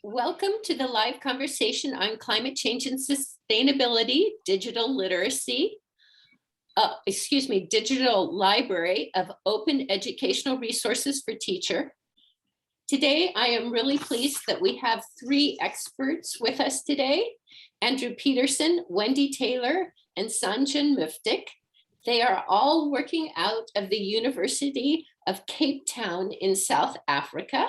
Welcome to the live conversation on climate change and sustainability, digital literacy, digital library of open educational resources for teacher. Today, I am really pleased that we have three experts with us today, Andrew Peterson, Wendy Taylor, and Sanjan Muftik. They are all working out of the University of Cape Town in South Africa.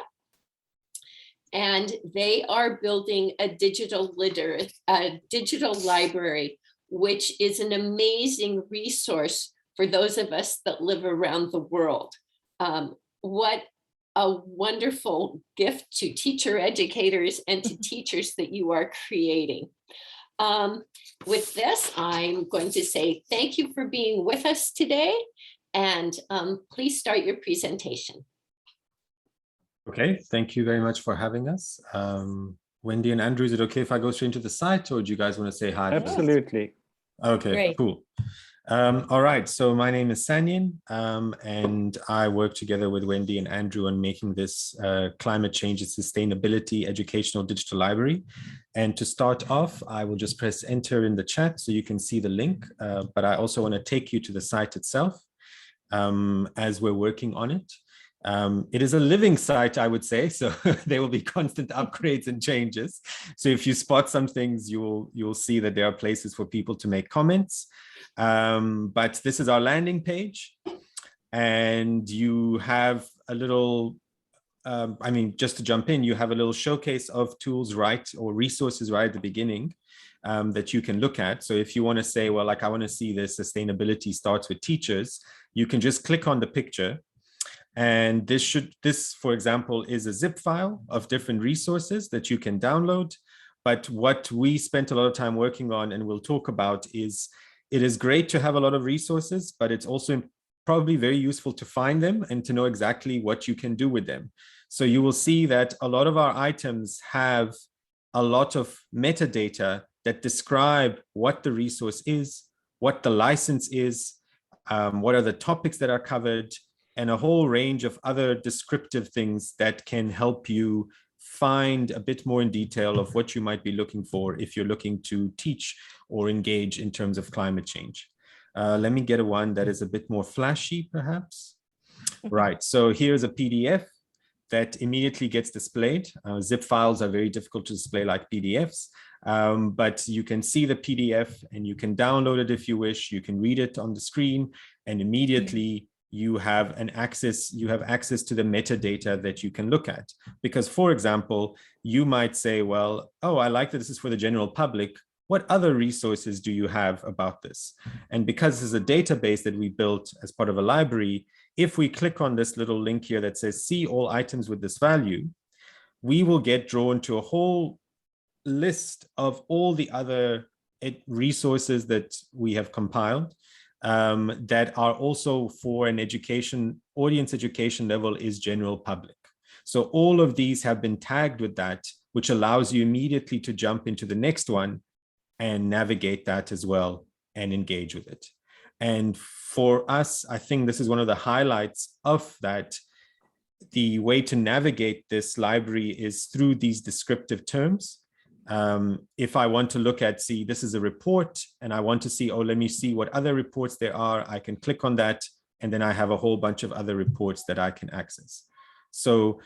And they are building a digital library, which is an amazing resource for those of us that live around the world. What a wonderful gift to teacher educators and to teachers that you are creating. With this, I'm going to say thank you for being with us today, and please start your presentation. Okay, thank you very much for having us. Wendy and Andrew, is it okay if I go straight into the site, or do you guys want to say hi? Absolutely. Okay, great. Cool. All right, so my name is Sanyan, and I work together with Wendy and Andrew on making this climate change and sustainability educational digital library. And to start off, I will just press enter in the chat so you can see the link, but I also want to take you to the site itself as we're working on it. It is a living site, I would say, so there will be constant upgrades and changes. So if you spot some things, you'll see that there are places for people to make comments. But this is our landing page, and you have a little, just to jump in, you have a little showcase of tools or resources right at the beginning that you can look at. So if you want to say, well, like I want to see this sustainability starts with teachers, you can just click on the picture. And this, for example, is a zip file of different resources that you can download. But what we spent a lot of time working on, and we'll talk about, is it is great to have a lot of resources, but it's also probably very useful to find them and to know exactly what you can do with them. So you will see that a lot of our items have a lot of metadata that describe what the resource is, what the license is, what are the topics that are covered, and a whole range of other descriptive things that can help you find a bit more in detail of what you might be looking for if you're looking to teach or engage in terms of climate change. Let me get one that is a bit more flashy, perhaps. Right, so here's a PDF that immediately gets displayed. Zip files are very difficult to display like PDFs, but you can see the PDF and you can download it if you wish. You can read it on the screen, and immediately you have access to the metadata that you can look at. Because, for example, you might say, well, oh, I like that this is for the general public. What other resources do you have about this? And because this is a database that we built as part of a library, if we click on this little link here that says see all items with this value, we will get drawn to a whole list of all the other resources that we have compiled. That are also for an audience education level is general public. So all of these have been tagged with that, which allows you immediately to jump into the next one and navigate that as well and engage with it. And for us, I think this is one of the highlights of that. The way to navigate this library is through these descriptive terms. If I want to look at, see, this is a report, and I want to see, oh, let me see what other reports there are, I can click on that, and then I have a whole bunch of other reports that I can access. So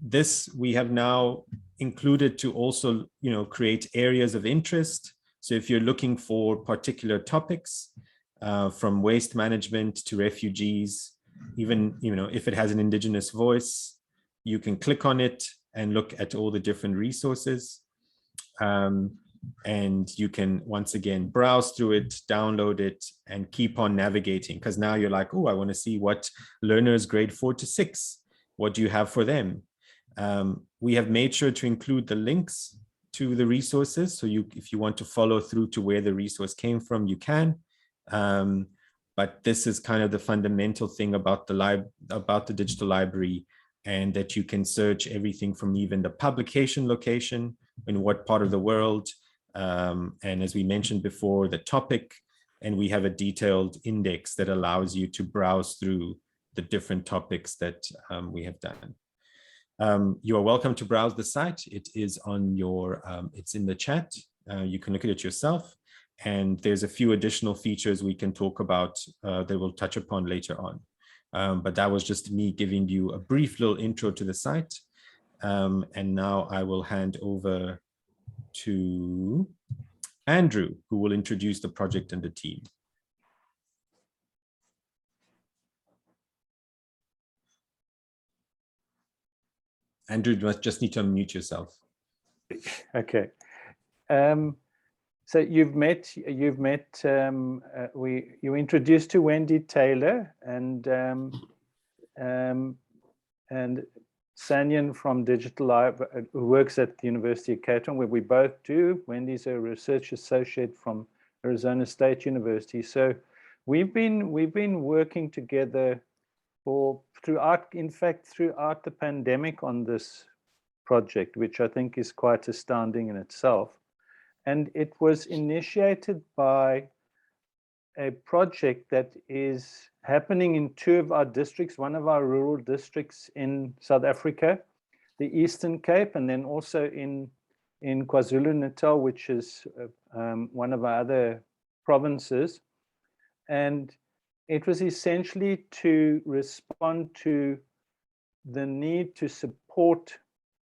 this we have now included to also, create areas of interest. So if you're looking for particular topics, from waste management to refugees, even, if it has an indigenous voice, you can click on it and look at all the different resources. And you can once again browse through it, download it, and keep on navigating, because now you're like, oh, I want to see what learners grade 4 to 6, what do you have for them? We have made sure to include the links to the resources, so if you want to follow through to where the resource came from, you can. But this is kind of the fundamental thing about the digital library, and that you can search everything from even the publication location, in what part of the world, and as we mentioned before, the topic, and we have a detailed index that allows you to browse through the different topics that we have done. You are welcome to browse the site. It is on your, it's in the chat. You can look at it yourself. And there's a few additional features we can talk about that we'll touch upon later on. But that was just me giving you a brief little intro to the site. And now I will hand over to Andrew, who will introduce the project and the team. Andrew, you must just need to unmute yourself. Okay. So you introduced to Wendy Taylor and Sanyan from Digital Live, who works at the University of Cape Town, where we both do. Wendy's a research associate from Arizona State University. So we've been working together throughout the pandemic on this project, which I think is quite astounding in itself. And it was initiated by a project that is happening in two of our districts, one of our rural districts in South Africa, the Eastern Cape, and then also in KwaZulu-Natal, which is one of our other provinces. And it was essentially to respond to the need to support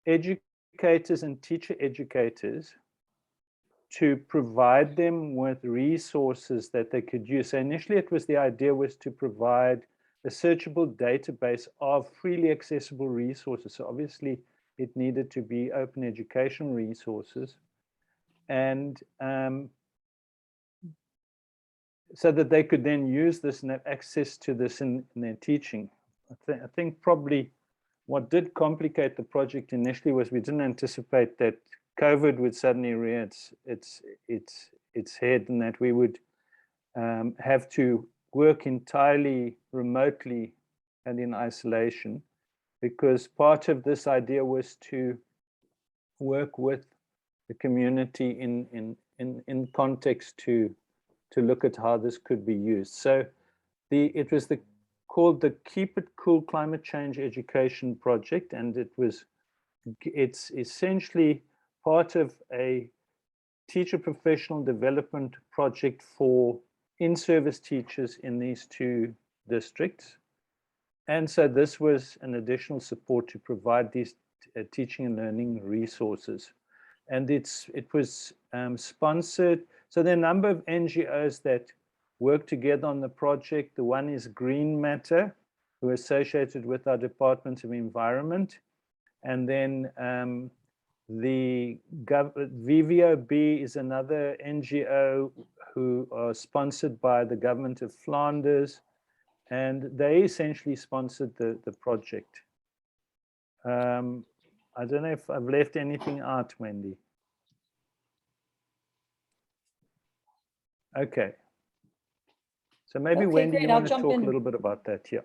educators and teacher educators to provide them with resources that they could use. So initially the idea was to provide a searchable database of freely accessible resources. So obviously it needed to be open educational resources. And so that they could then use this and have access to this in their teaching. I think probably what did complicate the project initially was we didn't anticipate that COVID would suddenly rear its head, and that we would have to work entirely remotely and in isolation, because part of this idea was to work with the community in context to look at how this could be used. So it was called the Keep It Cool Climate Change Education Project, and it's essentially part of a teacher professional development project for in-service teachers in these two districts. And so this was an additional support to provide these teaching and learning resources. And it was sponsored. So there are a number of NGOs that work together on the project. The one is Green Matter, who are associated with our Department of Environment. And then the VVOB is another NGO who are sponsored by the government of Flanders, and they essentially sponsored the project. I don't know if I've left anything out, Wendy. Okay. So maybe, Okay, Wendy, great. you I'll want to jump talk in. a little bit about that? Yeah.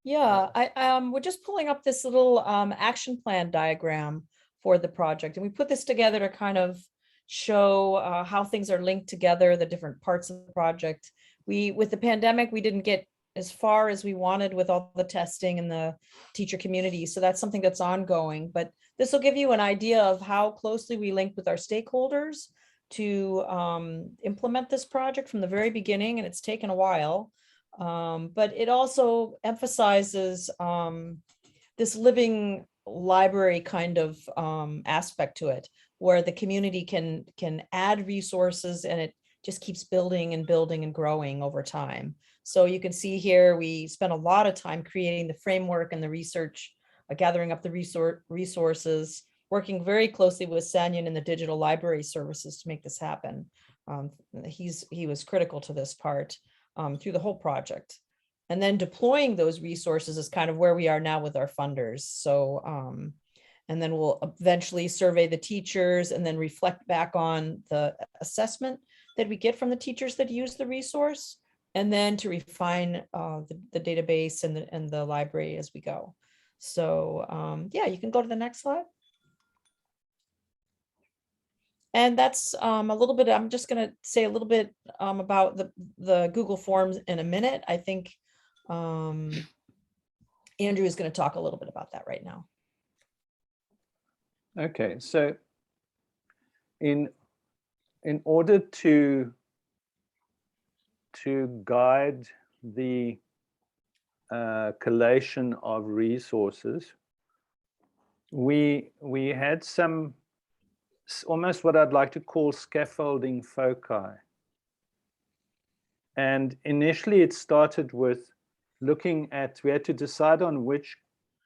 Yeah, we're just pulling up this little action plan diagram for the project. And we put this together to kind of show how things are linked together, the different parts of the project. With the pandemic, we didn't get as far as we wanted with all the testing and the teacher community. So that's something that's ongoing. But this will give you an idea of how closely we link with our stakeholders to implement this project from the very beginning. And it's taken a while. But it also emphasizes this living library kind of aspect to it, where the community can add resources and it just keeps building and building and growing over time. So you can see here, we spent a lot of time creating the framework and the research, gathering up the resources, working very closely with Sanyan in the digital library services to make this happen. He was critical to this part through the whole project. And then deploying those resources is kind of where we are now with our funders. So, and then we'll eventually survey the teachers and then reflect back on the assessment that we get from the teachers that use the resource, and then to refine the database and the library as we go. So yeah, you can go to the next slide. And that's a little bit, I'm just going to say a little bit about the Google Forms in a minute. I think Andrew is going to talk a little bit about that right now. Okay, so in order to guide the collation of resources, we had some almost what I'd like to call scaffolding foci. And initially it started with looking at, we had to decide on which,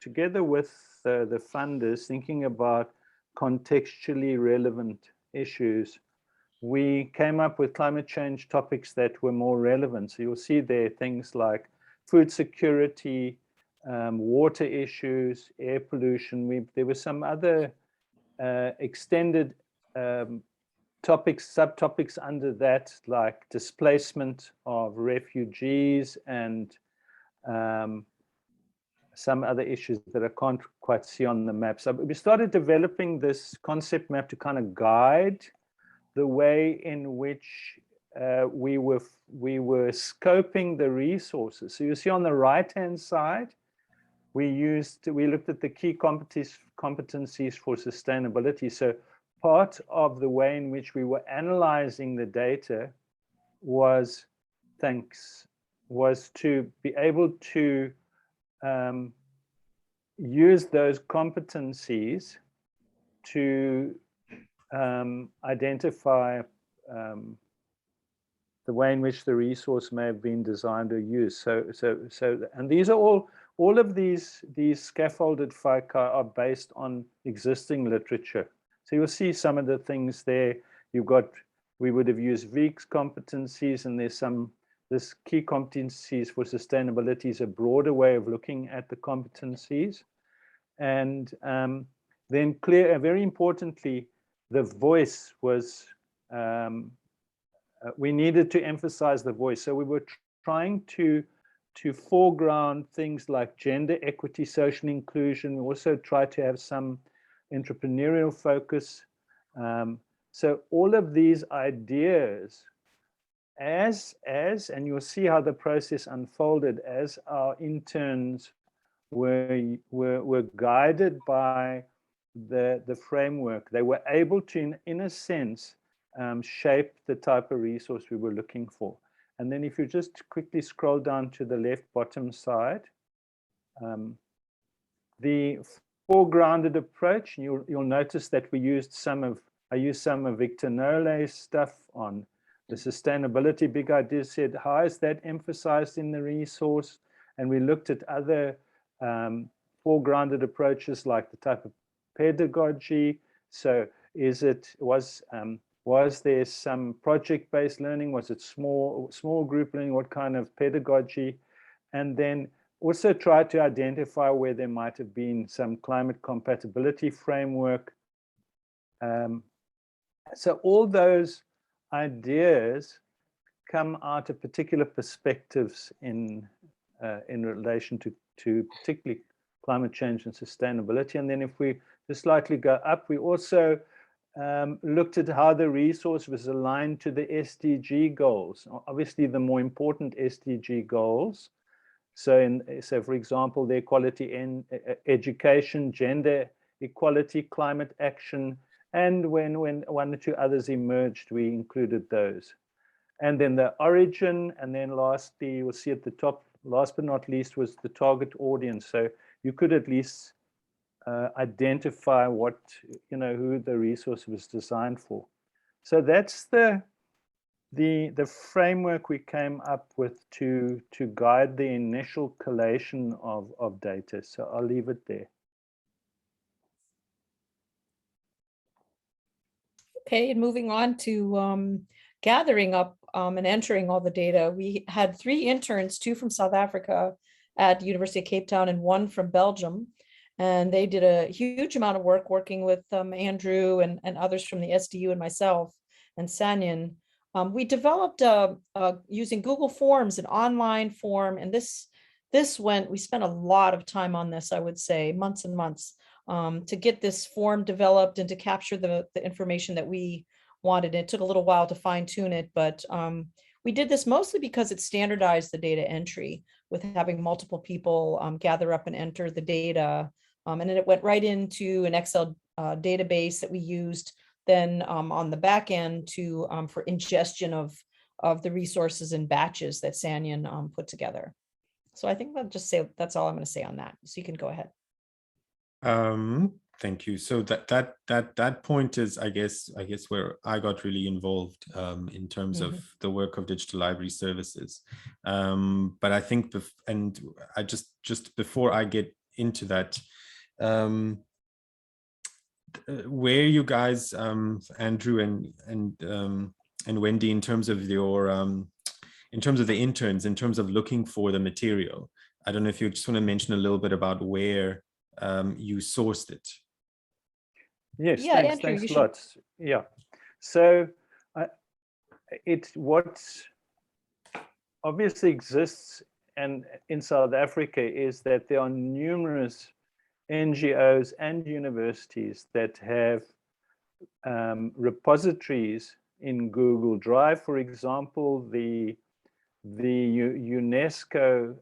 together with the funders, thinking about contextually relevant issues, we came up with climate change topics that were more relevant. So you'll see there things like food security, water issues, air pollution. There were some other extended topics, subtopics under that, like displacement of refugees and some other issues that I can't quite see on the map. So we started developing this concept map to kind of guide the way in which we were scoping the resources. So you see on the right-hand side, we looked at the key competencies for sustainability. So part of the way in which we were analyzing the data was to be able to use those competencies to identify the way in which the resource may have been designed or used. So and these are all of these scaffolded foci are based on existing literature. So you'll see some of the things there. We would have used Veek's competencies, and there's this key competencies for sustainability is a broader way of looking at the competencies. And then very importantly, the voice was, we needed to emphasize the voice. So we were trying to foreground things like gender equity, social inclusion. We also tried to have some entrepreneurial focus. So all of these ideas, and you'll see how the process unfolded as our interns were guided by the framework. They were able to, in a sense, shape the type of resource we were looking for. And then if you just quickly scroll down to the left bottom side, the foregrounded approach, you'll notice that I used some of Victor Nole's stuff on the sustainability big idea, said, how is that emphasized in the resource? And we looked at other foregrounded approaches like the type of pedagogy. So was there some project-based learning? Was it small group learning? What kind of pedagogy? And then also try to identify where there might have been some climate compatibility framework. So all those ideas come out of particular perspectives in relation to particularly climate change and sustainability. And then if we just slightly go up, we also looked at how the resource was aligned to the SDG goals, obviously the more important SDG goals. So for example, the equality in education, gender equality, climate action, and when one or two others emerged, we included those. And then the origin, and then lastly, you'll see at the top, last but not least, was the target audience. So you could at least identify who the resource was designed for. So that's the framework we came up with to guide the initial collation of data. So I'll leave it there. Okay, and moving on to gathering up and entering all the data. We had 3 interns, 2 from South Africa at the University of Cape Town and 1 from Belgium. And they did a huge amount of work working with Andrew and others from the SDU and myself and Sanyan. We developed using Google Forms, an online form, and we spent a lot of time on this, I would say, months and months, to get this form developed and to capture the information that we wanted. It took a little while to fine tune it, but we did this mostly because it standardized the data entry with having multiple people gather up and enter the data. And then it went right into an Excel database that we used then on the back end to for ingestion of the resources and batches that Sanyan put together. So I think I'll just say that's all I'm going to say on that. So you can go ahead. Thank you. So that point is, I guess where I got really involved in terms of the work of digital library services. But I think, and I just before I get into that, where you guys, Andrew and Wendy, in terms of your in terms of the interns, in terms of looking for the material, I don't know if you just want to mention a little bit about where you sourced it. Yes, Yeah, thanks, Andrew, thanks you a lot. Yeah, so what obviously exists and in South Africa is that there are numerous NGOs and universities that have repositories in Google Drive. For example, the UNESCO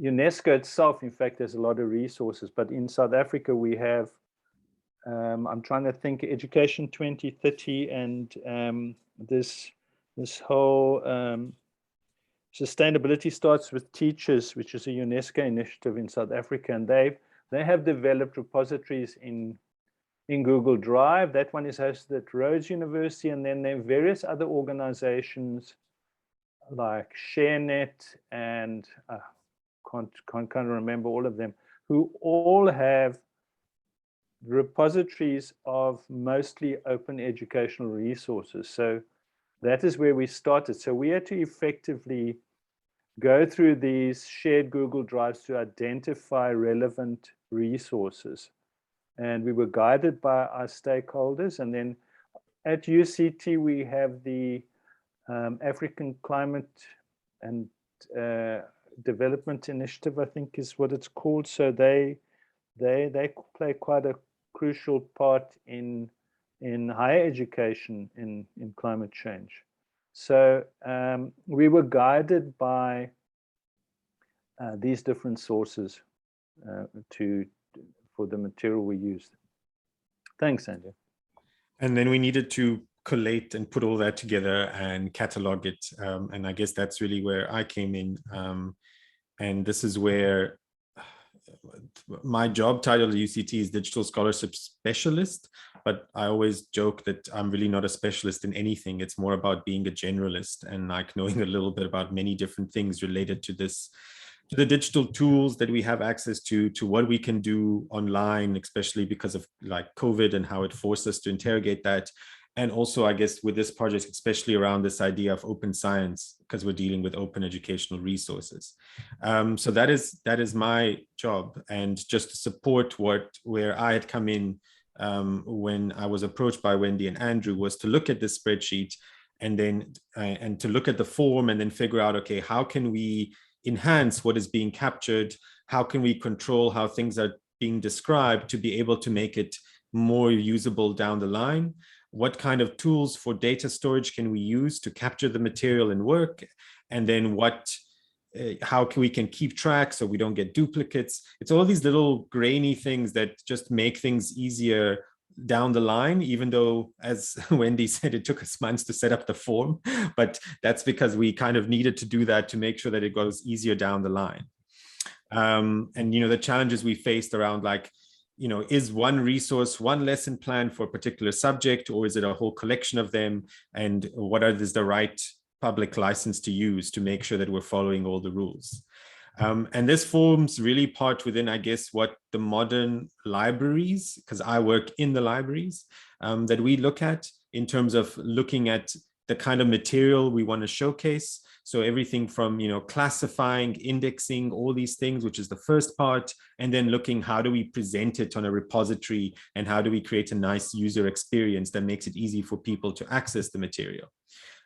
UNESCO itself, in fact, has a lot of resources, but in South Africa we have, I'm trying to think, Education 2030 and this whole Sustainability Starts with Teachers, which is a UNESCO initiative in South Africa, and they have developed repositories in Google Drive. That one is hosted at Rhodes University, and then there are various other organizations like ShareNet and can't remember all of them, who all have repositories of mostly open educational resources. So that is where we started. So we had to effectively go through these shared Google Drives to identify relevant resources. And we were guided by our stakeholders. And then at UCT, we have the African Climate and Development Initiative, I think is what it's called. So they play quite a crucial part in higher education in climate change. So we were guided by these different sources for the material we used. Thanks, Andrew. And then we needed to collate and put all that together and catalog it. And I guess that's really where I came in. And this is where my job title at UCT is Digital Scholarship Specialist, but I always joke that I'm really not a specialist in anything. It's more about being a generalist and like knowing a little bit about many different things related to this, to the digital tools that we have access to what we can do online, especially because of like COVID and how it forced us to interrogate that. And also, I guess, with this project, especially around this idea of open science, because we're dealing with open educational resources. So that is my job, and just to support where I had come in when I was approached by Wendy and Andrew was to look at this spreadsheet and then and to look at the form and then figure out, okay, how can we enhance what is being captured? How can we control how things are being described to be able to make it more usable down the line? What kind of tools for data storage can we use to capture the material and work? And then how we can keep track so we don't get duplicates? It's all these little grainy things that just make things easier down the line, even though, as Wendy said, it took us months to set up the form, but that's because we kind of needed to do that to make sure that it goes easier down the line. And, you know, the challenges we faced around, like, you know, is one resource, one lesson plan for a particular subject, or is it a whole collection of them? And what is the right public license to use to make sure that we're following all the rules? And this forms really part within, I guess, what the modern libraries, because I work in the libraries, that we look at in terms of looking at the kind of material we want to showcase. So everything from, you know, classifying, indexing, all these things, which is the first part, and then looking how do we present it on a repository and how do we create a nice user experience that makes it easy for people to access the material.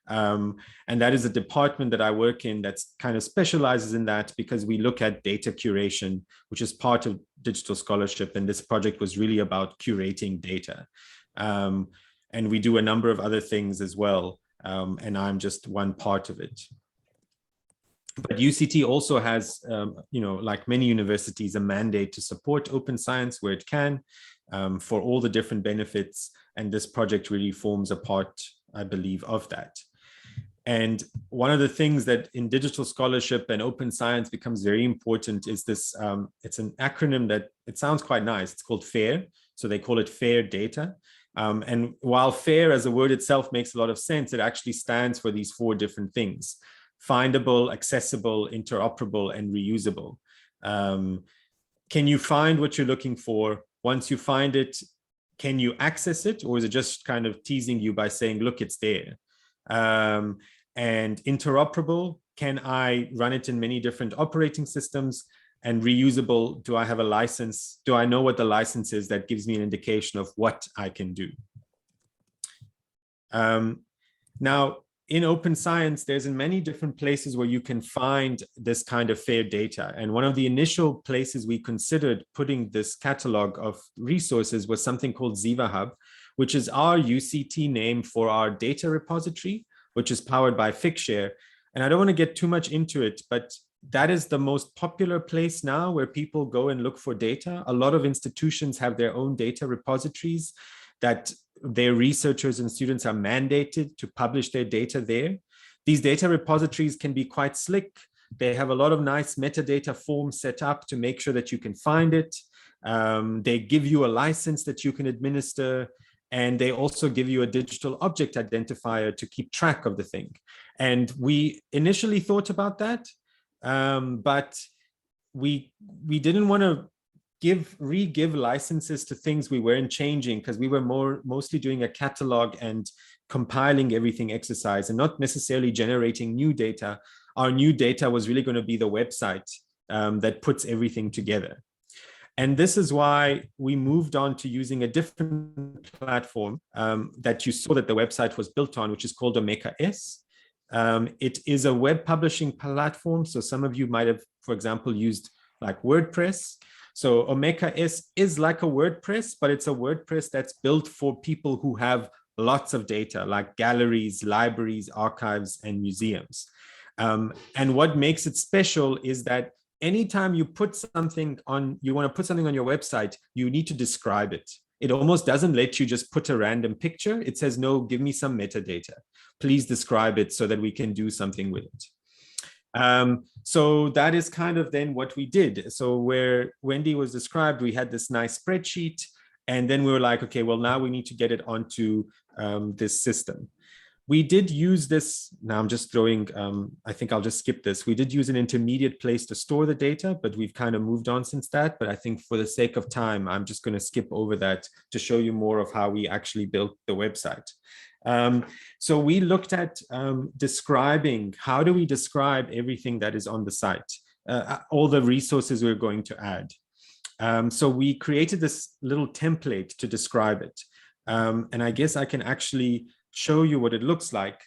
And that is a department that I work in that's kind of specializes in that, because we look at data curation, which is part of digital scholarship. And this project was really about curating data. And we do a number of other things as well. And I'm just one part of it. But UCT also has, you know, like many universities, a mandate to support open science where it can. for all the different benefits. And this project really forms a part, I believe, of that. And one of the things that in digital scholarship and open science becomes very important is this, it's an acronym that it sounds quite nice. It's called FAIR. So they call it FAIR data. And while FAIR as a word itself makes a lot of sense, it actually stands for these 4 different things: findable, accessible, interoperable, and reusable. Can you find what you're looking for? Once you find it, can you access it? Or is it just kind of teasing you by saying, look, it's there? And interoperable, can I run it in many different operating systems? And reusable, do I have a license? Do I know what the license is that gives me an indication of what I can do? Now, in open science, there's in many different places where you can find this kind of FAIR data. And one of the initial places we considered putting this catalog of resources was something called Ziva Hub, which is our UCT name for our data repository, which is powered by Figshare. And I don't want to get too much into it, but that is the most popular place now where people go and look for data. A lot of institutions have their own data repositories that their researchers and students are mandated to publish their data there. These data repositories can be quite slick. They have a lot of nice metadata forms set up to make sure that you can find it. They give you a license that you can administer. And they also give you a digital object identifier to keep track of the thing. And we initially thought about that, but we didn't want to re-give licenses to things we weren't changing, because we were mostly doing a catalog and compiling everything exercise and not necessarily generating new data. Our new data was really going to be the website that puts everything together. And this is why we moved on to using a different platform that you saw that the website was built on, which is called Omeka S. It is a web publishing platform. So some of you might have, for example, used like WordPress. So Omeka S is like a WordPress, but it's a WordPress that's built for people who have lots of data, like galleries, libraries, archives, and museums. And what makes it special is that anytime you put something on, you want to put something on your website, you need to describe it. It almost doesn't let you just put a random picture. It says, no, give me some metadata. Please describe it so that we can do something with it. So that is kind of then what we did. So where Wendy was described, we had this nice spreadsheet, and then we were like, okay, well, now we need to get it onto this system. We did use this, now I'm just throwing, I think I'll just skip this. We did use an intermediate place to store the data, but we've kind of moved on since that. But I think for the sake of time, I'm just going to skip over that to show you more of how we actually built the website. So we looked at describing, how do we describe everything that is on the site, all the resources we're going to add. So we created this little template to describe it. And I guess I can actually show you what it looks like.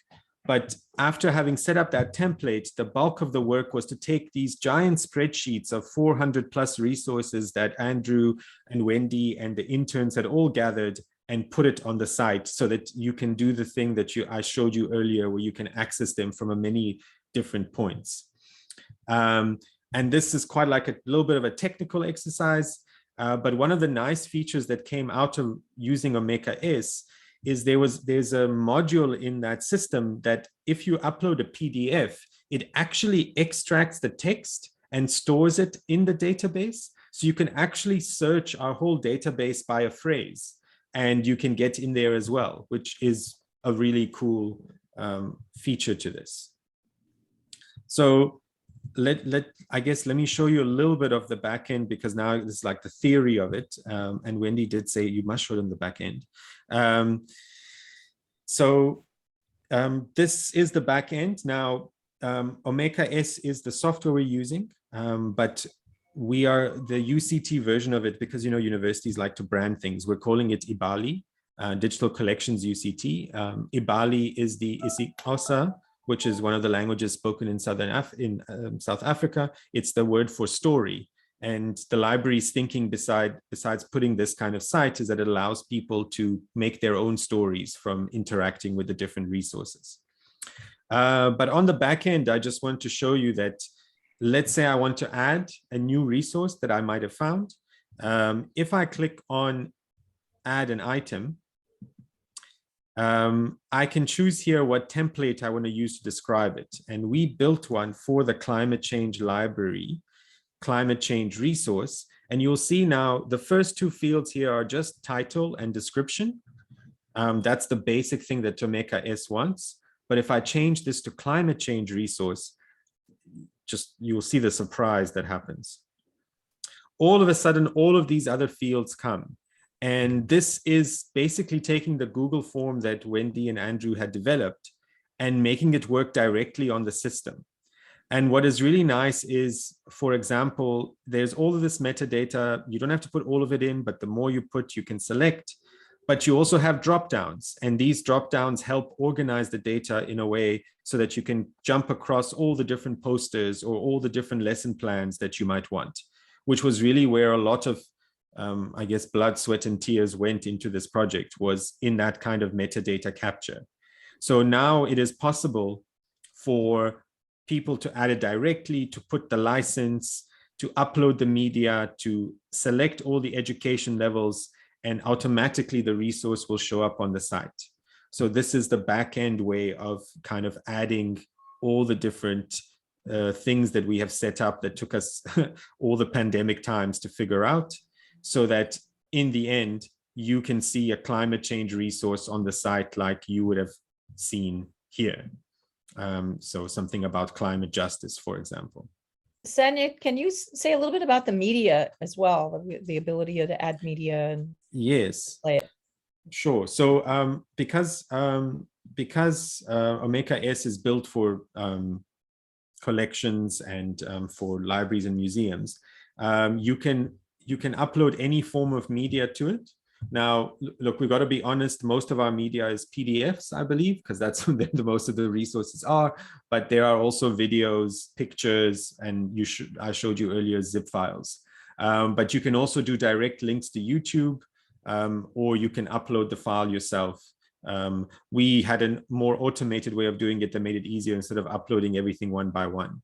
But after having set up that template, the bulk of the work was to take these giant spreadsheets of 400 plus resources that Andrew and Wendy and the interns had all gathered and put it on the site so that you can do the thing that I showed you earlier, where you can access them from many different points. And this is quite like a little bit of a technical exercise. But one of the nice features that came out of using Omeka S is there's a module in that system that if you upload a PDF, it actually extracts the text and stores it in the database. So you can actually search our whole database by a phrase, and you can get in there as well, which is a really cool feature to this. So I guess let me show you a little bit of the back end, because now it's like the theory of it. And Wendy did say you must show them the back end. This is the back end. Now, Omeka S is the software we're using, but we are the UCT version of it, because, you know, universities like to brand things. We're calling it Ibali, Digital Collections UCT. Ibali is the isiXhosa, which is one of the languages spoken in South Africa. It's the word for story. And the library's thinking besides putting this kind of site is that it allows people to make their own stories from interacting with the different resources. But on the back end, I just want to show you that, let's say I want to add a new resource that I might have found. If I click on add an item, I can choose here what template I want to use to describe it. And we built one for the climate change library, climate change resource. And you'll see now the first two fields here are just title and description. That's the basic thing that Omeka S wants. But if I change this to climate change resource, just you'll see the surprise that happens. All of a sudden, all of these other fields come. And this is basically taking the Google form that Wendy and Andrew had developed and making it work directly on the system. And what is really nice is, for example, there's all of this metadata. You don't have to put all of it in, but the more you put, you can select. But you also have dropdowns, and these dropdowns help organize the data in a way so that you can jump across all the different posters or all the different lesson plans that you might want, which was really where a lot of I guess blood, sweat, and tears went into this project, was in that kind of metadata capture. So now it is possible for people to add it directly, to put the license, to upload the media, to select all the education levels, and automatically the resource will show up on the site. So this is the back-end way of kind of adding all the different things that we have set up that took us all the pandemic times to figure out, so that in the end, you can see a climate change resource on the site like you would have seen here. So something about climate justice, for example. Sanya, can you say a little bit about the media as well, the ability to add media and yes, play it? Sure. So because Omeka S is built for collections and for libraries and museums, you can upload any form of media to it. Now, look, we've got to be honest, most of our media is PDFs, I believe, because that's where the most of the resources are, but there are also videos, pictures, and I showed you earlier zip files. But you can also do direct links to YouTube, or you can upload the file yourself. We had a more automated way of doing it that made it easier instead of uploading everything one by one.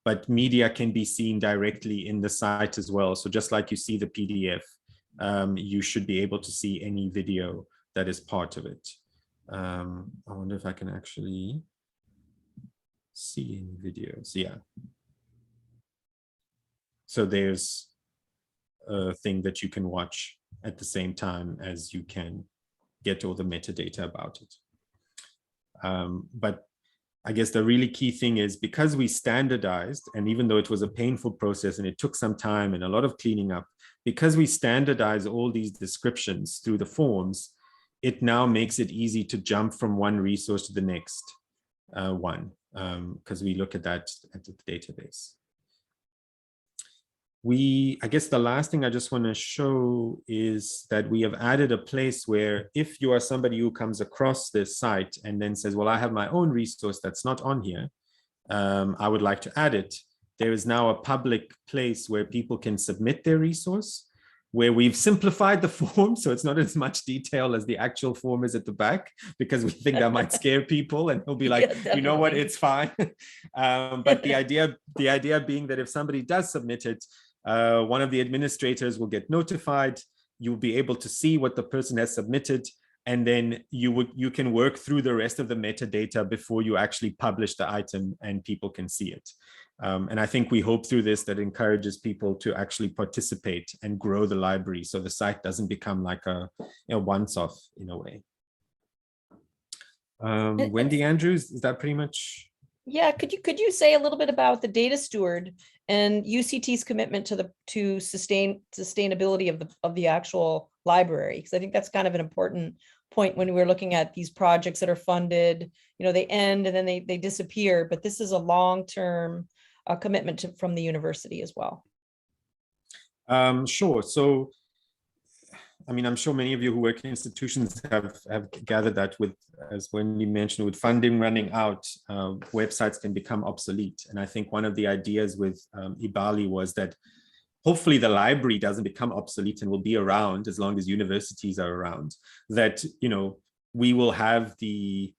But media can be seen directly in the site as well. So just like you see the PDF, you should be able to see any video that is part of it. I wonder if I can actually see any videos. Yeah. So there's a thing that you can watch at the same time as you can get all the metadata about it. But I guess the really key thing is, because we standardized, and even though it was a painful process and it took some time and a lot of cleaning up, because we standardize all these descriptions through the forms, it now makes it easy to jump from one resource to the next one, because we look at that at the database. I guess the last thing I just want to show is that we have added a place where if you are somebody who comes across this site and then says, well, I have my own resource that's not on here, I would like to add it. There is now a public place where people can submit their resource, where we've simplified the form. So it's not as much detail as the actual form is at the back, because we think that might scare people and they'll be like, Yeah, you know what, it's fine. But the idea being that if somebody does submit it, one of the administrators will get notified. You'll be able to see what the person has submitted, and then you can work through the rest of the metadata before you actually publish the item and people can see it. And I think we hope through this that encourages people to actually participate and grow the library, so the site doesn't become like a once-off in a way. Wendy, Andrews, is that pretty much? Yeah, could you say a little bit about the data steward and UCT's commitment to sustainability of the actual library? Because I think that's kind of an important point when we're looking at these projects that are funded. They end and then they disappear, but this is a long-term commitment from the university as well. Sure. So, I mean, I'm sure many of you who work in institutions have gathered that as Wendy mentioned, with funding running out, websites can become obsolete. And I think one of the ideas with IBALI was that hopefully the library doesn't become obsolete and will be around as long as universities are around, that, we will have the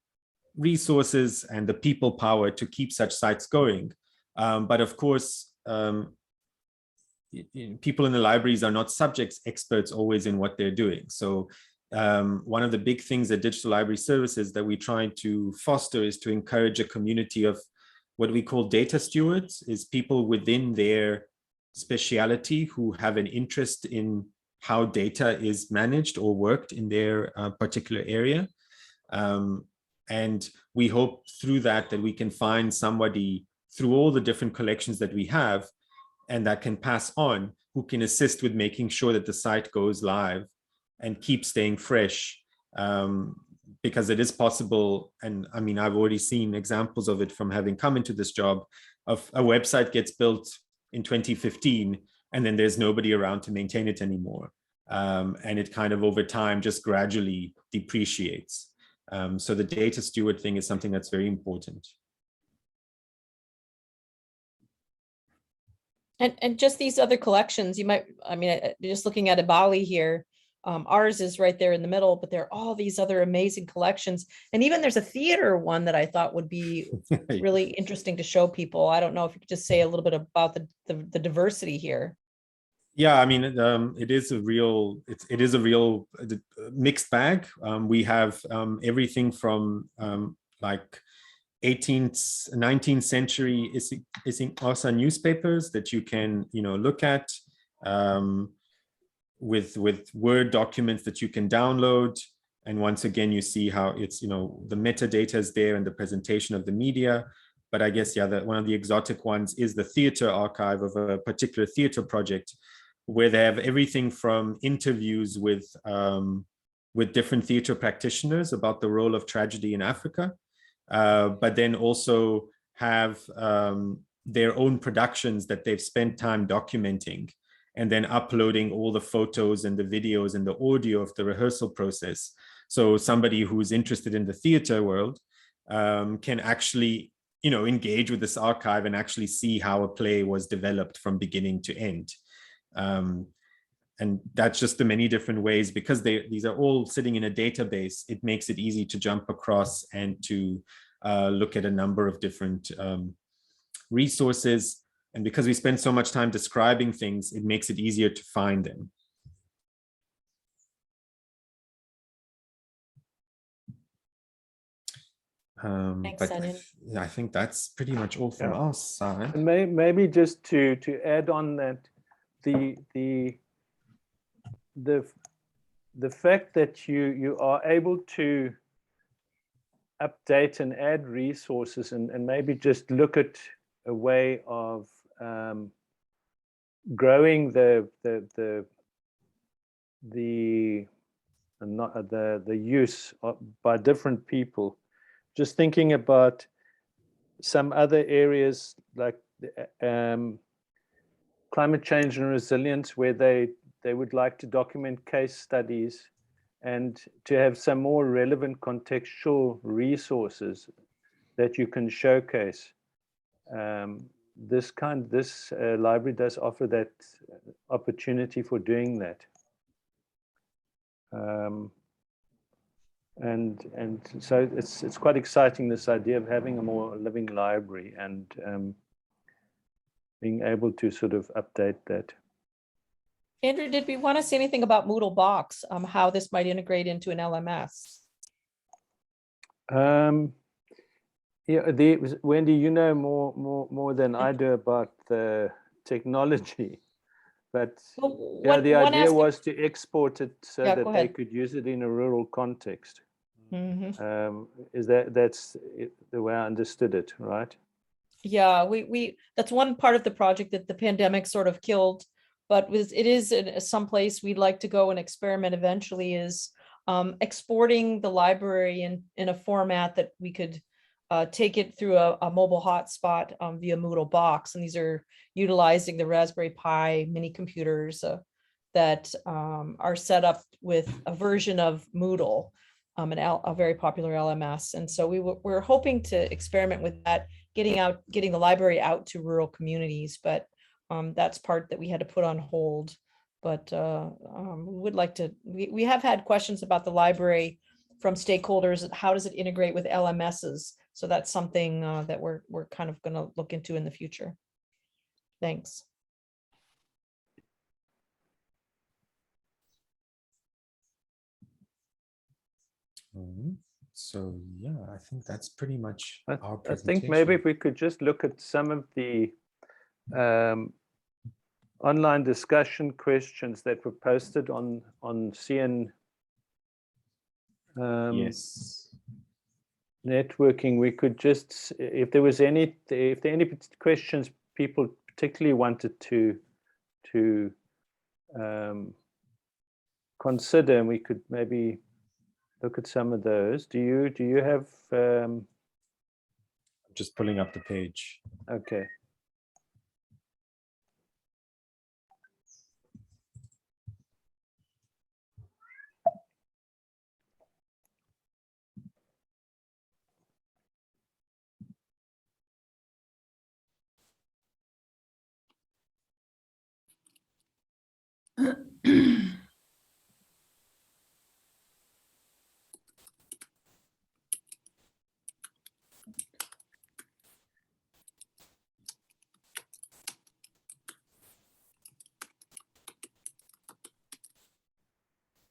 resources and the people power to keep such sites going. But of course, people in the libraries are not subject experts always in what they're doing. So one of the big things at Digital Library Services that we try to foster is to encourage a community of what we call data stewards, is people within their speciality who have an interest in how data is managed or worked in their particular area. And we hope through that we can find somebody through all the different collections that we have and that can pass on, who can assist with making sure that the site goes live and keep staying fresh, because it is possible. And I mean, I've already seen examples of it from having come into this job, of a website gets built in 2015 and then there's nobody around to maintain it anymore. And it kind of over time just gradually depreciates. So the data steward thing is something that's very important. And just these other collections, you might, I mean, just looking at Ibali here, ours is right there in the middle, but there are all these other amazing collections. And even there's a theater one that I thought would be really interesting to show people. I don't know if you could just say a little bit about the diversity here. Yeah, I mean, it is a real mixed bag. We have everything from like 18th, 19th century Isinkasa newspapers that you can, look at, with Word documents that you can download. And once again, you see how it's, the metadata is there and the presentation of the media. But I guess, yeah, one of the exotic ones is the theater archive of a particular theater project, where they have everything from interviews with different theater practitioners about the role of tragedy in Africa, but then also have their own productions that they've spent time documenting, and then uploading all the photos and the videos and the audio of the rehearsal process. So somebody who's interested in the theater world can actually, engage with this archive and actually see how a play was developed from beginning to end. And that's just the many different ways, because these are all sitting in a database. It makes it easy to jump across and to look at a number of different resources. And because we spend so much time describing things, it makes it easier to find them. Thanks, But I think that's pretty much all from us, side. And maybe just to add on that, the fact that you are able to update and add resources and maybe just look at a way of growing the use by different people. Just thinking about some other areas like climate change and resilience, where they would like to document case studies and to have some more relevant contextual resources that you can showcase. This library does offer that opportunity for doing that. And so it's quite exciting, this idea of having a more living library and being able to sort of update that. Andrew, did we want to say anything about Moodle Box, how this might integrate into an LMS? Yeah, Wendy, you know more than I do about the technology, but Well, the idea was to export it so that they ahead. could use it in a rural context. Mm-hmm. That's the way I understood it, right? Yeah, we that's one part of the project that the pandemic sort of killed, but it is in some place we'd like to go and experiment eventually, is exporting the library in a format that we could take it through a mobile hotspot via Moodle Box. And these are utilizing the Raspberry Pi mini computers that are set up with a version of Moodle, a very popular LMS. And so we're hoping to experiment with that, getting the library out to rural communities, but that's part that we had to put on hold. But we would like to, we have had questions about the library from stakeholders. How does it integrate with LMSs? So that's something that we're kind of going to look into in the future. Thanks. So yeah, I think that's pretty much our I presentation. think maybe if we could just look at some of the online discussion questions that were posted on CN yes. networking. We could just, if there are any questions people particularly wanted to consider, and we could maybe look at some of those. Do you have? Just pulling up the page. Okay.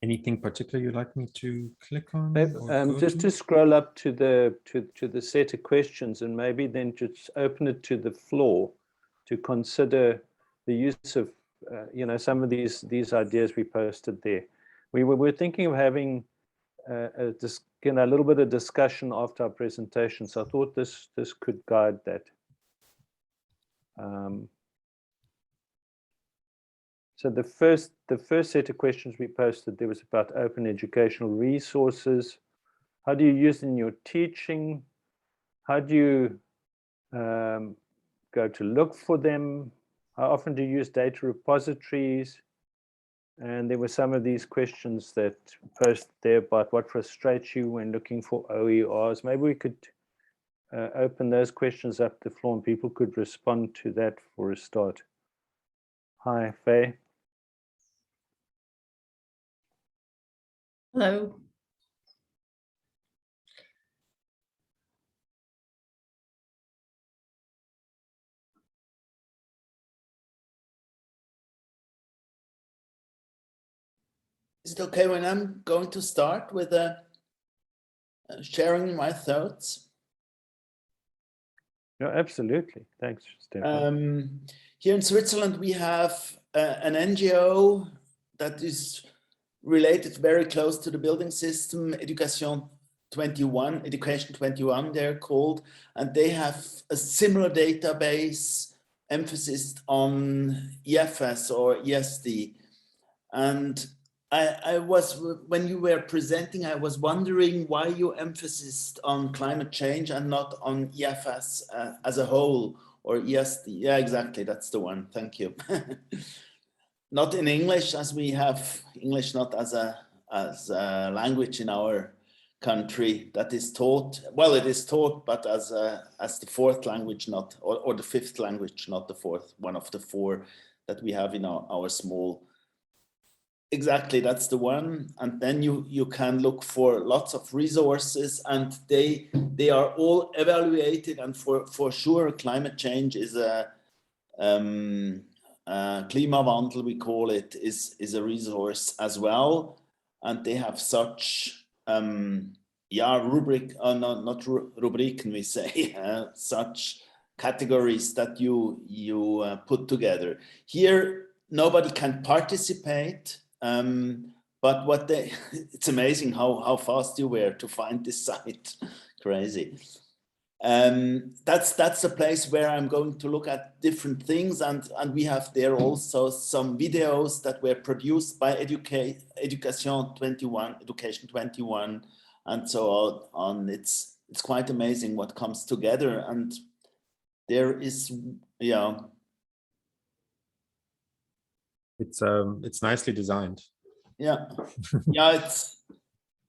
Anything particular you'd like me to click on? Or Just to scroll up to the set of questions, and maybe then just open it to the floor to consider the use of some of these ideas we posted there. We were thinking of having a little bit of discussion after our presentation, so I thought this could guide that. So the first set of questions we posted there was about open educational resources. How do you use in your teaching? How do you go to look for them? How often do you use data repositories? And there were some of these questions that posted there about what frustrates you when looking for OERs. Maybe we could open those questions up to the floor and people could respond to that for a start. Hi, Faye. Hello. Is it okay when I'm going to start with sharing my thoughts? Yeah, absolutely. Thanks, Stefan. Here in Switzerland, we have an NGO that is related very close to the building system, Education 21, they're called, and they have a similar database emphasis on EFS or ESD. And I was, when you were presenting, I was wondering why you emphasized on climate change and not on EFS as a whole, or ESD. Yeah, exactly, that's the one, thank you. Not in English, as we have English not as a language in our country that is taught. Well, it is taught, but as the fourth language, not or the fifth language, not the fourth. One of the four that we have in our small. Exactly, that's the one. And then you can look for lots of resources, and they are all evaluated. And for sure, climate change is a Klimawandel, we call it, is a resource as well, and they have such rubric, not rubriken, we say, such categories that you put together. Here, nobody can participate, but what they, it's amazing how fast you were to find this site, crazy. That's a place where I'm going to look at different things, and we have there also some videos that were produced by Education 21, and so on. It's quite amazing what comes together, and there is, yeah. It's nicely designed. Yeah, yeah,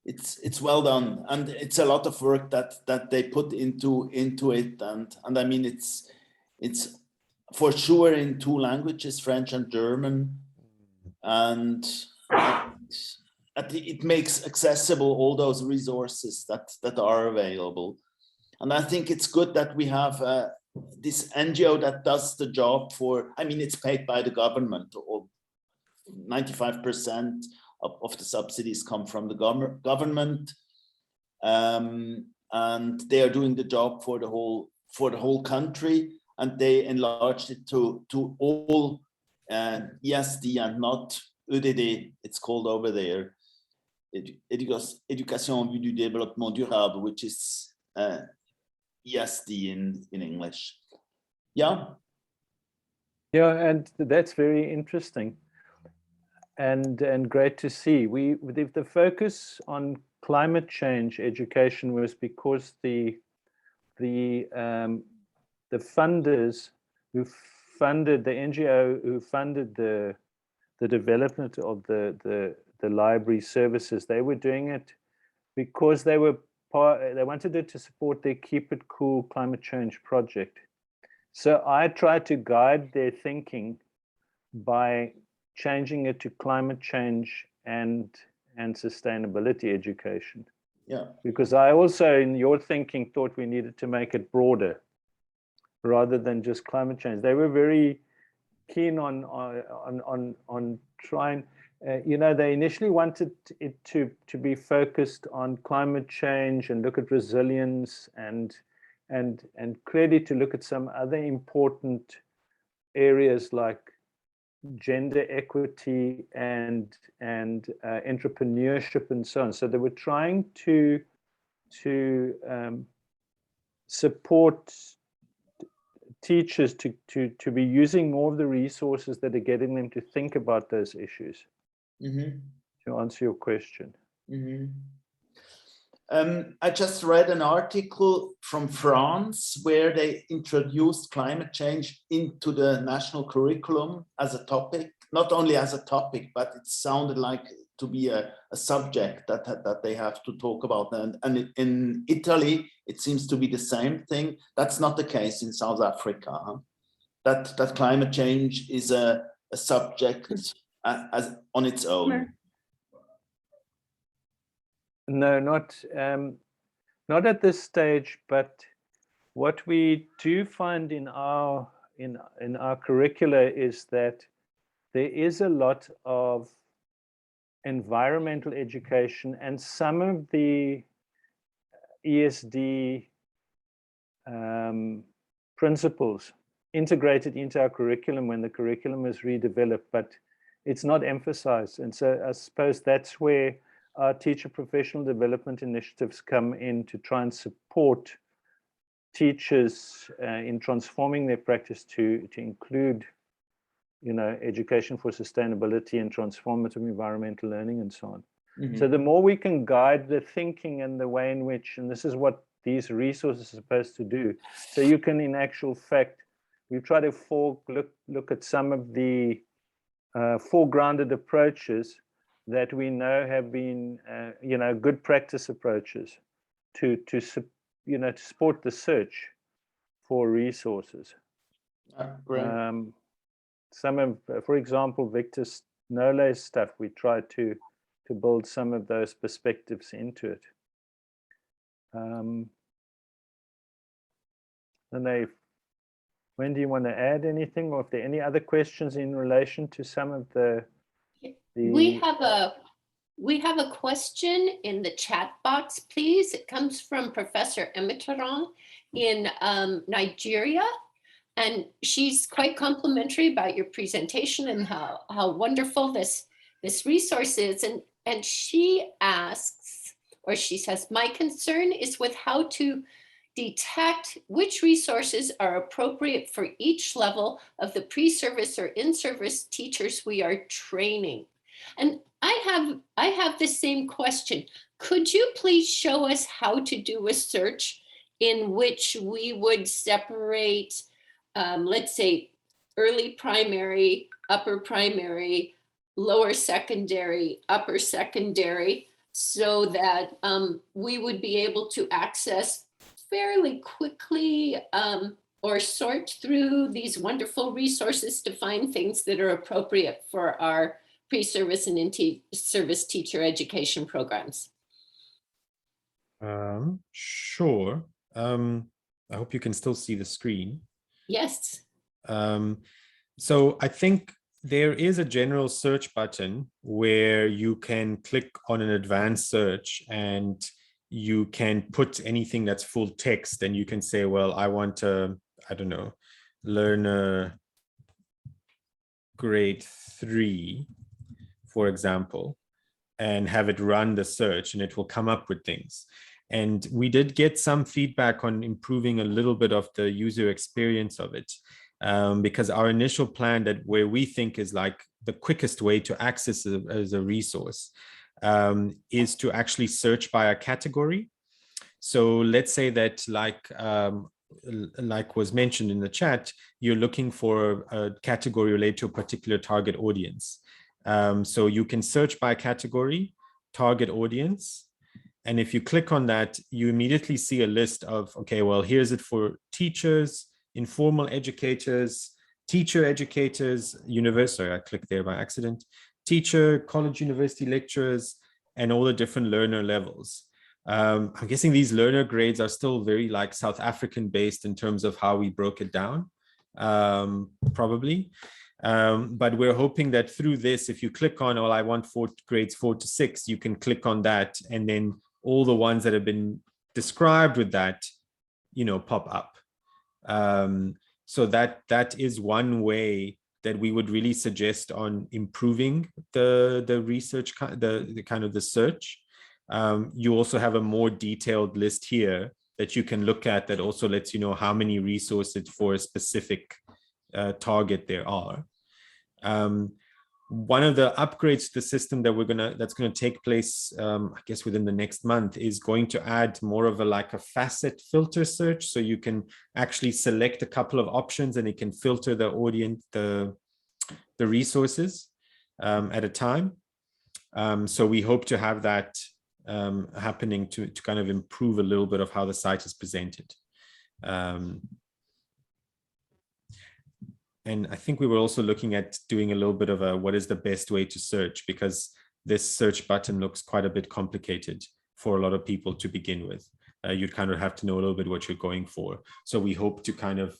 it's well done, and it's a lot of work that they put into it, and I mean it's for sure in two languages, French and German, and it makes accessible all those resources that are available. And I think it's good that we have this NGO that does the job for, I mean, it's paid by the government, or 95% of the subsidies come from the government. and they are doing the job for the whole country, and they enlarged it to all ESD and not EDD. It's called over there, Éducation en vue du développement durable, which is ESD in English. Yeah. Yeah, and that's very interesting and great to see. The focus on climate change education was because the funders who funded the NGO who funded the development of the library services, they were doing it because they wanted it to support their Keep It Cool climate change project. So I tried to guide their thinking by changing it to climate change and sustainability education. Yeah. Because I also, in your thinking, thought we needed to make it broader rather than just climate change. They were very keen on trying, they initially wanted it to be focused on climate change and look at resilience and clearly to look at some other important areas like gender equity and entrepreneurship and so on. So they were trying to support teachers to be using more of the resources that are getting them to think about those issues. Mm-hmm. To answer your question. Mm-hmm. I just read an article from France where they introduced climate change into the national curriculum as a topic, not only as a topic, but it sounded like to be a subject that they have to talk about. And in Italy, it seems to be the same thing. That's not the case in South Africa. Huh? That climate change is a subject as on its own. No, not at this stage, but what we do find in our curricula is that there is a lot of environmental education and some of the ESD principles integrated into our curriculum when the curriculum is redeveloped, but it's not emphasized. And so I suppose that's where our teacher professional development initiatives come in to try and support teachers in transforming their practice to include, education for sustainability and transformative environmental learning and so on. Mm-hmm. So the more we can guide the thinking and the way in which, and this is what these resources are supposed to do. So you can, in actual fact, we try to look at some of the foregrounded approaches that we know have been, good practice approaches to support the search for resources. Some of, for example, Victor Nole's stuff, we try to build some of those perspectives into it. And when do you want to add anything, or if there are any other questions in relation to some of the We have a question in the chat box, please. It comes from Professor Emeteron in Nigeria, and she's quite complimentary about your presentation and how wonderful this resource is. And she asks, or she says, my concern is with how to detect which resources are appropriate for each level of the pre-service or in-service teachers we are training. And I have the same question. Could you please show us how to do a search in which we would separate, let's say, early primary, upper primary, lower secondary, upper secondary, so that we would be able to access fairly quickly or sort through these wonderful resources to find things that are appropriate for our pre-service and in-service teacher education programs? Sure. I hope you can still see the screen. Yes. So I think there is a general search button where you can click on an advanced search, and you can put anything that's full text, and you can say, well, I want to, I don't know, learner grade 3, for example, and have it run the search, and it will come up with things. And we did get some feedback on improving a little bit of the user experience of it, because our initial plan, that where we think is like the quickest way to access it as a resource, is to actually search by a category. So let's say that, like was mentioned in the chat, you're looking for a category related to a particular target audience. So you can search by category, target audience. And if you click on that, you immediately see a list of, okay, well, here's it for teachers, informal educators, teacher educators, sorry, I clicked there by accident, teacher, college, university lecturers, and all the different learner levels. I'm guessing these learner grades are still very like South African based in terms of how we broke it down, probably. But we're hoping that through this, if you click on, well, I want grades 4 to 6, you can click on that, and then all the ones that have been described with that, pop up. So that is one way that we would really suggest on improving the research, the kind of the search. You also have a more detailed list here that you can look at that also lets you know how many resources for a specific target there are. One of the upgrades to the system that that's going to take place, I guess within the next month, is going to add more of a facet filter search. So you can actually select a couple of options and it can filter the audience, the resources at a time. So we hope to have that happening to kind of improve a little bit of how the site is presented. And I think we were also looking at doing a little bit of what is the best way to search, because this search button looks quite a bit complicated for a lot of people to begin with. You'd kind of have to know a little bit what you're going for. So we hope to kind of,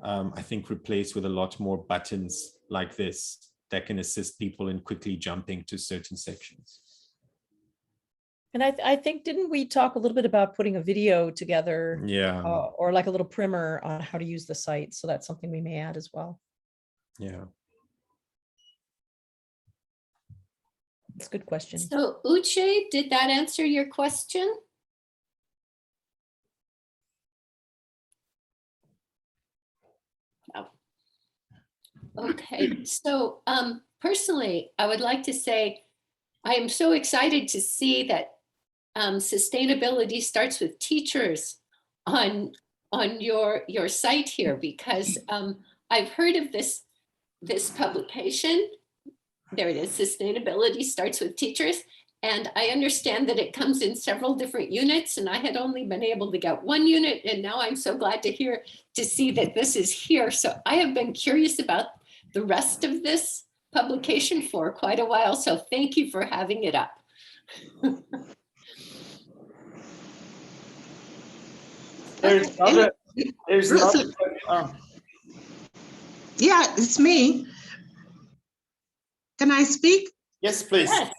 I think, replace with a lot more buttons like this that can assist people in quickly jumping to certain sections. And I think, didn't we talk a little bit about putting a video together? Yeah. Or like a little primer on how to use the site. So that's something we may add as well. Yeah. It's a good question. So Uche, did that answer your question? Oh. Okay, so personally, I would like to say I am so excited to see that sustainability starts with teachers on your site here, because I've heard of this publication. There it is, Sustainability Starts with Teachers. And I understand that it comes in several different units, and I had only been able to get one unit, and now I'm so glad to see that this is here. So I have been curious about the rest of this publication for quite a while. So thank you for having it up. There's another. Yeah, it's me. Can I speak? Yes, please. Yes.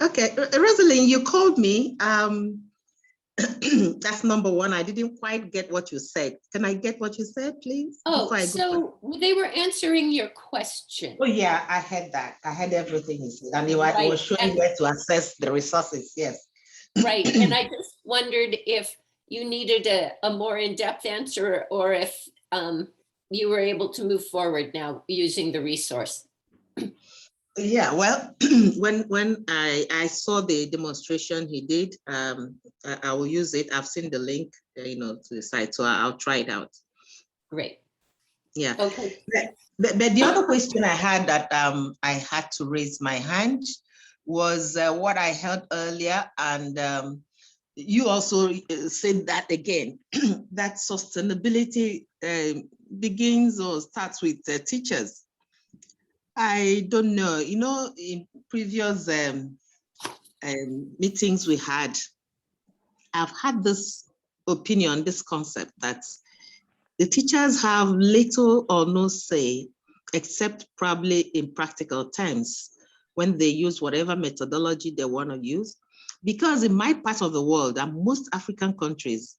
Okay, Rosalind, you called me. That's number one. I didn't quite get what you said. Can I get what you said, please? Oh, so they were answering your question. Oh yeah, I had that. I had everything you said, and it was showing where to access the resources. Yes. Right, and I just wondered if you needed a more in-depth answer, or if you were able to move forward now using the resource. Yeah, well, when I saw the demonstration he did, I will use it. I've seen the link, to the site, so I'll try it out. Great. Yeah. Okay. But the other question I had that I had to raise my hand was what I heard earlier, and you also said that again, that sustainability begins or starts with teachers. I don't know, in previous meetings we had, I've had this opinion, this concept that the teachers have little or no say, except probably in practical terms, when they use whatever methodology they want to use. Because in my part of the world and most African countries,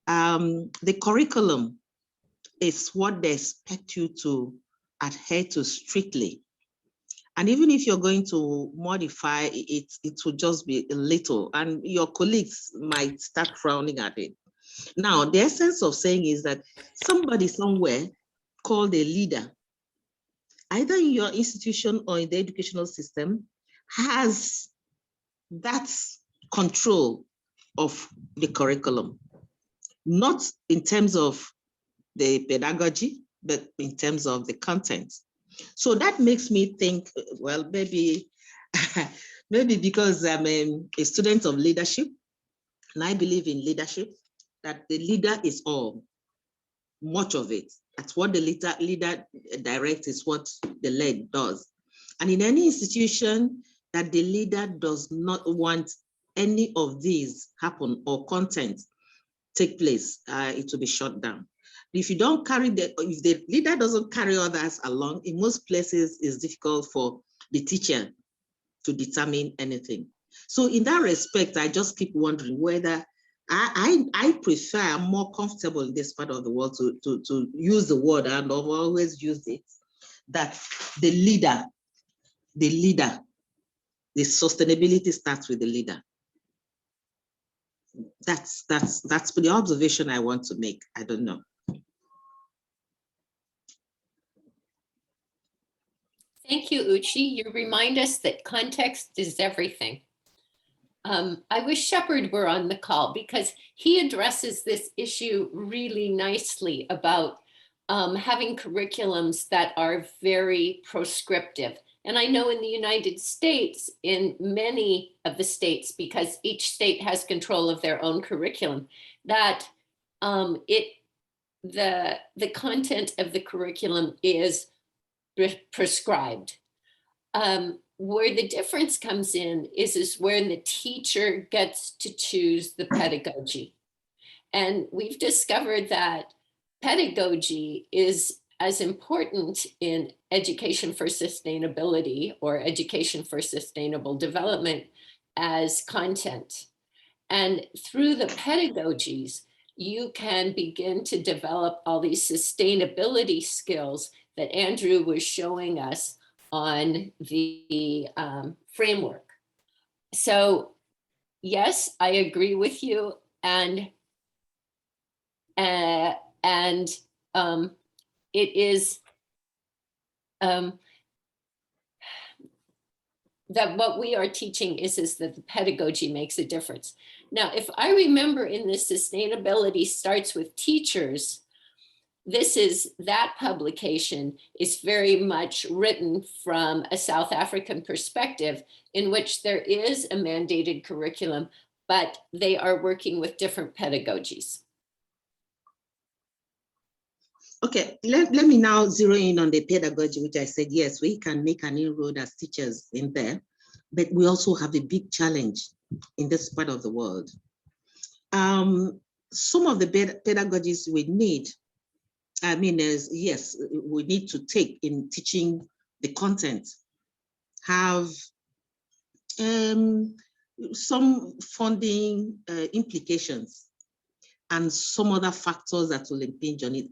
the curriculum is what they expect you to adhere to strictly. And even if you're going to modify it, it will just be a little, and your colleagues might start frowning at it. Now, the essence of saying is that somebody somewhere called a leader, either in your institution or in the educational system, has that control of the curriculum, not in terms of the pedagogy, but in terms of the content. So that makes me think, well, maybe, maybe because I'm a student of leadership, and I believe in leadership, that the leader is all, much of it. That's what the leader directs, is what the led does. And in any institution that the leader does not want any of these happen or content take place, it will be shut down. If you don't carry if the leader doesn't carry others along, in most places it's difficult for the teacher to determine anything. So in that respect, I just keep wondering whether I prefer, I'm more comfortable in this part of the world to use the word, and I've always used it, that the leader, the sustainability starts with the leader. That's the observation I want to make. I don't know. Thank you, Uchi. You remind us that context is everything. I wish Shepard were on the call, because he addresses this issue really nicely about having curriculums that are very prescriptive. And I know in the United States, in many of the states, because each state has control of their own curriculum, that the content of the curriculum is prescribed. Where the difference comes in is when the teacher gets to choose the pedagogy. And we've discovered that pedagogy is as important in education for sustainability or education for sustainable development as content. And through the pedagogies, you can begin to develop all these sustainability skills that Andrew was showing us on the framework. So yes, I agree with you, and it is that what we are teaching is that the pedagogy makes a difference. Now, if I remember in the sustainability starts with teachers, that publication is very much written from a South African perspective, in which there is a mandated curriculum, but they are working with different pedagogies. Okay, let me now zero in on the pedagogy, which I said, yes, we can make an inroad as teachers in there, but we also have a big challenge in this part of the world. Some of the pedagogies we need, yes, we need to take in teaching the content, have some funding implications and some other factors that will impinge on it.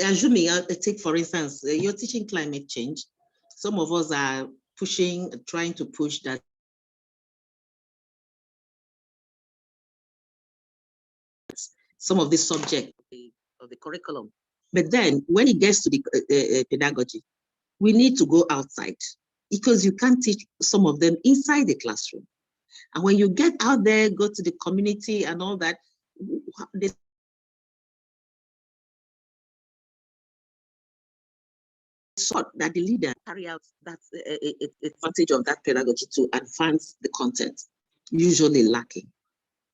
Assuming, take for instance, you're teaching climate change. Some of us are trying to push that some of this subject of the curriculum. But then when it gets to the pedagogy, we need to go outside, because you can't teach some of them inside the classroom. And when you get out there, go to the community and all that, sought that the leader carry out that advantage of that pedagogy to advance the content, usually lacking.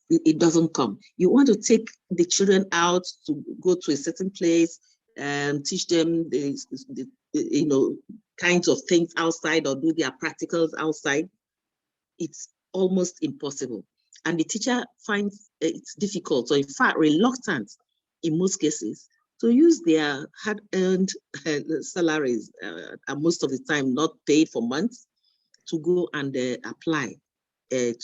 It doesn't come. You want to take the children out to go to a certain place and teach them the kinds of things outside, or do their practicals outside. It's almost impossible. And the teacher finds it's difficult, or in fact reluctant in most cases, to use their hard-earned salaries, and most of the time not paid for months, to go and apply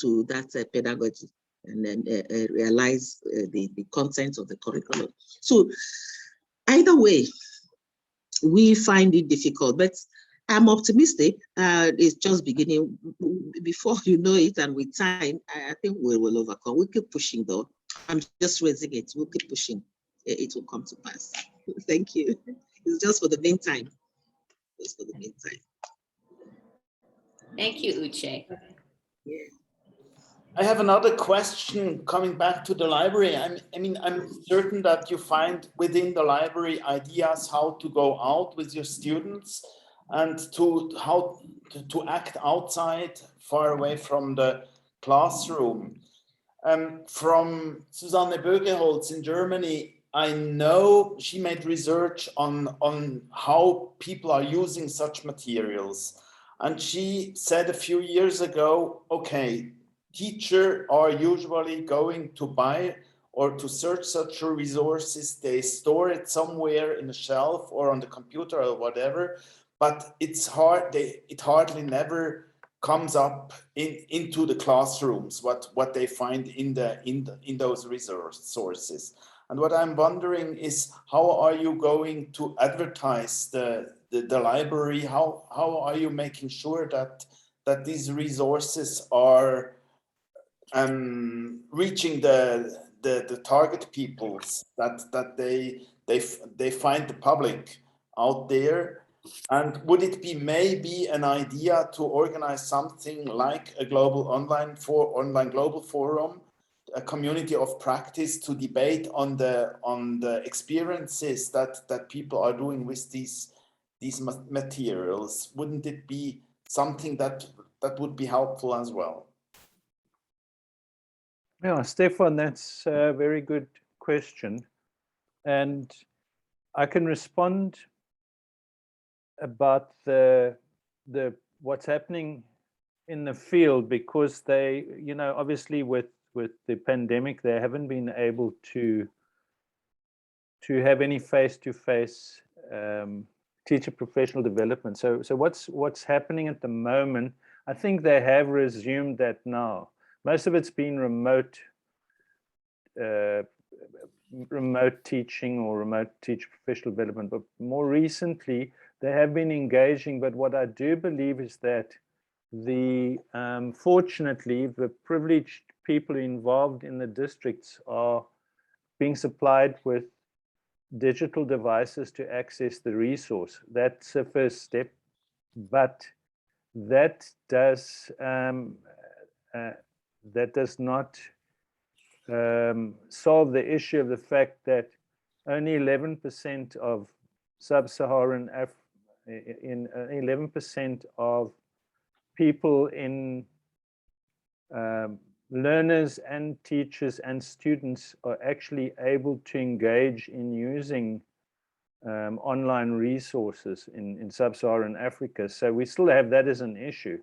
to that pedagogy and then realize the content of the curriculum. So either way, we find it difficult, but I'm optimistic. It's just beginning. Before you know it, and with time, I think we will overcome. We keep pushing though. I'm just raising it. We'll keep pushing. It will come to pass. Thank you. It's just for the meantime. Just for the meantime. Thank you, Uche. Yeah. I have another question coming back to the library. I'm certain that you find within the library ideas how to go out with your students and how to act outside, far away from the classroom. From Susanne Bögeholz in Germany, I know she made research on how people are using such materials. And she said a few years ago, okay, teachers are usually going to buy or to search such resources. They store it somewhere in a shelf or on the computer or whatever, but it's hard. It hardly never comes up into the classrooms, what they find in those resources. And what I'm wondering is, how are you going to advertise the library? How are you making sure that these resources are reaching the target peoples, that they find the public out there? And would it be maybe an idea to organize something like a global online global forum, a community of practice to debate on the experiences that people are doing with these materials? Wouldn't it be something that would be helpful as well? Yeah, Stefan, that's a very good question. And I can respond about the what's happening in the field, because they, obviously with the pandemic, they haven't been able to have any face-to-face teacher professional development. So what's happening at the moment, I think they have resumed that now. Most of it's been remote teaching or remote teacher professional development, but more recently they have been engaging. But what I do believe is that fortunately, the privileged people involved in the districts are being supplied with digital devices to access the resource. That's the first step, but that does not solve the issue of the fact that only 11% of sub-Saharan 11% of people in learners and teachers and students are actually able to engage in using online resources in sub-Saharan Africa. So we still have that as an issue.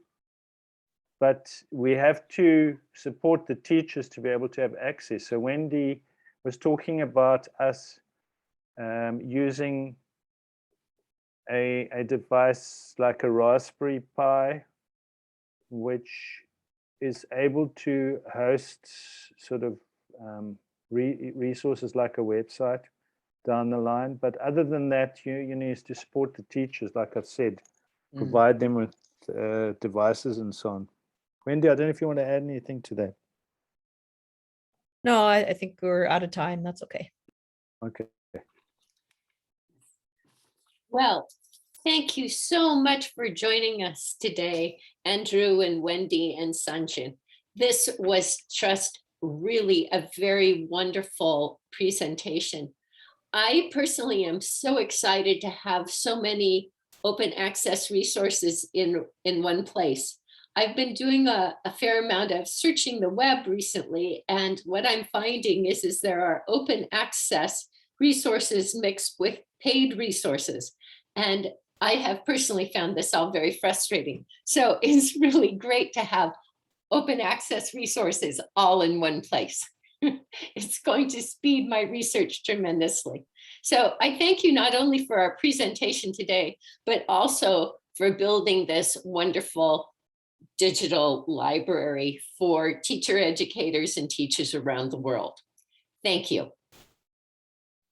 But we have to support the teachers to be able to have access. So Wendy was talking about us using a device like a Raspberry Pi, which is able to host sort of resources like a website down the line. But other than that, you need to support the teachers, like I've said, provide them with devices and so on. Wendy, I don't know if you want to add anything to that. No, I think we're out of time. That's okay. Okay. Well, thank you so much for joining us today, Andrew and Wendy and Sanjin. This was just really a very wonderful presentation. I personally am so excited to have so many open access resources in one place. I've been doing a fair amount of searching the web recently, and what I'm finding is there are open access resources mixed with paid resources. And I have personally found this all very frustrating. So it's really great to have open access resources all in one place. It's going to speed my research tremendously. So I thank you not only for our presentation today, but also for building this wonderful digital library for teacher educators and teachers around the world. Thank you.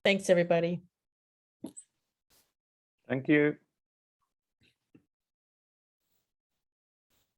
Thanks, everybody. Thank you.